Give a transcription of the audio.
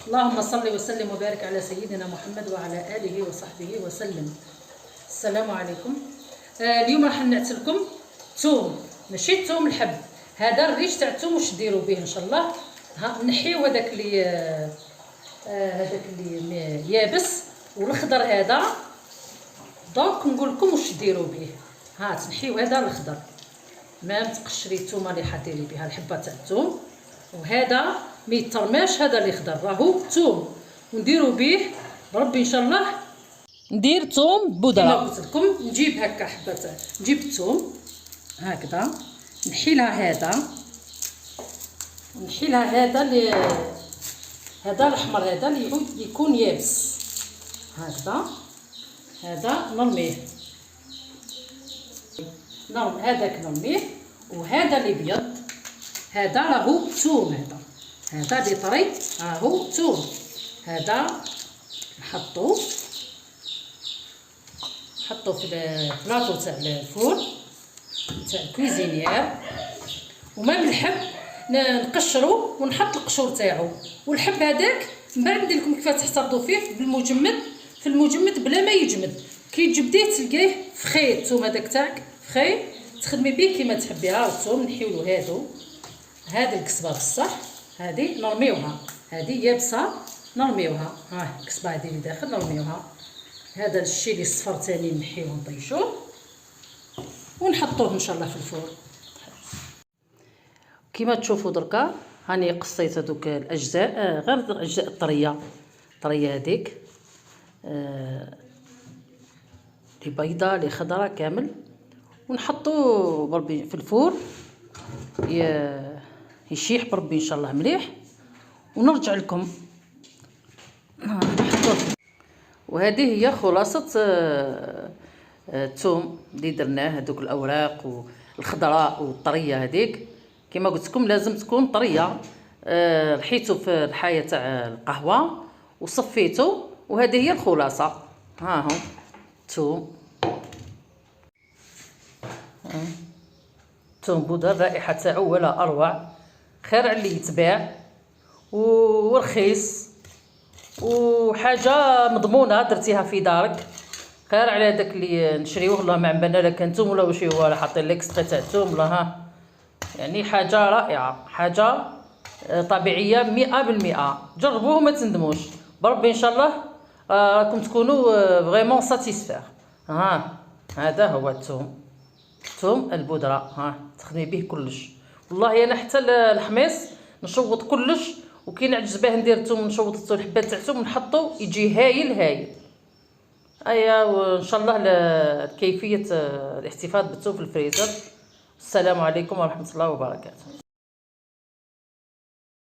اللهم صل وسلم وبارك على سيدنا محمد وعلى آله وصحبه وسلم. السلام عليكم. اليوم راح نعت لكم الثوم، ماشي الثوم الحب، هذا الريش تاع الثوم. واش ديروا به ان شاء الله؟ ها نحيو هذاك اللي يابس والاخضر هذا. دونك نقول لكم واش ديروا به. ها تنحيو هذا الاخضر، ما تقشري الثومه اللي حديري بها الحبه تاع الثوم، وهذا ما يترماش، هذا اللي خضر راهو ثوم، ونديروا به بربي ان شاء الله. ندير ثوم بودره كما قلت لكم. نجيب هكا حبه تاع، نجيب الثوم هكذا، نحي لها هذا، ونحي لها هذا اللي هذا الاحمر، هذا اللي يكون يابس هكذا، هذا نرميه، هذاك نرميه. وهذا اللي ابيض هذا راهو ثوم، هذا اللي طري راهو ثوم، هذا نحطو في البلاطو تاع الفرن تاع الكويزينيير. وما بالحب نقشرو ونحط القشور تاعو، والحب هذاك من بعد ندير لكم كيفاش تحتفظوا فيه بالمجمد، في المجمد بلا ما يجمد. كي تجبديه تلقاه فخي، الثوم هذاك تاعك فخي، تخدمي به كيما تحبيها. الثوم نحيو له هادو، هذه الكسبه بصح هذه نرميوها، هذه يابسه نرميوها. ها الكسبه هذه اللي داخل نرميوها. هذا الشيء اللي الصفر ثاني نحيوه ونطيشوه ونحطوه ان شاء الله في الفرن. كيما تشوفوا دركا هاني قصيت هذوك الاجزاء، غير الاجزاء الطريه هذيك، لي بيضه لي خضراء كامل، ونحطوه بربي في الفرن يشيح بربي ان شاء الله مليح، ونرجع لكم نحطوه. وهذه هي خلاصه الثوم اللي درناه، هذوك الاوراق والخضراء والطريه هذيك. كما قلت لكم لازم تكون طريه. رحيته في الحايه تاع القهوه وصفيته، وهذه هي الخلاصه. ها هو الثوم، ثوم بودره، الرائحه تاعو ولا اروع، خير على اللي يتباع ورخيص وحاجه مضمونه درتيها في دارك، خير على هذاك اللي نشريوه والله ما عملنا لا كان ثوم ولا واش هو، ولا حاطين ليكستري تاع الثوم ولا. ها يعني حاجه رائعه، حاجه طبيعيه 100%. جربوه ما تندموش بربي ان شاء الله، راكم تكونوا فريمون ساتيسفير. ها هذا هو الثوم البودره، ها تخدمي به كلش. والله انا حتى الحميص نشوط كلش، وكي نعجز باه ندير الثوم نشوط الحبات تاع الثوم نحطو يجي هايل. ايا وان شاء الله كيفيه الاحتفاظ بالثوم في الفريزر. السلام عليكم ورحمه الله وبركاته.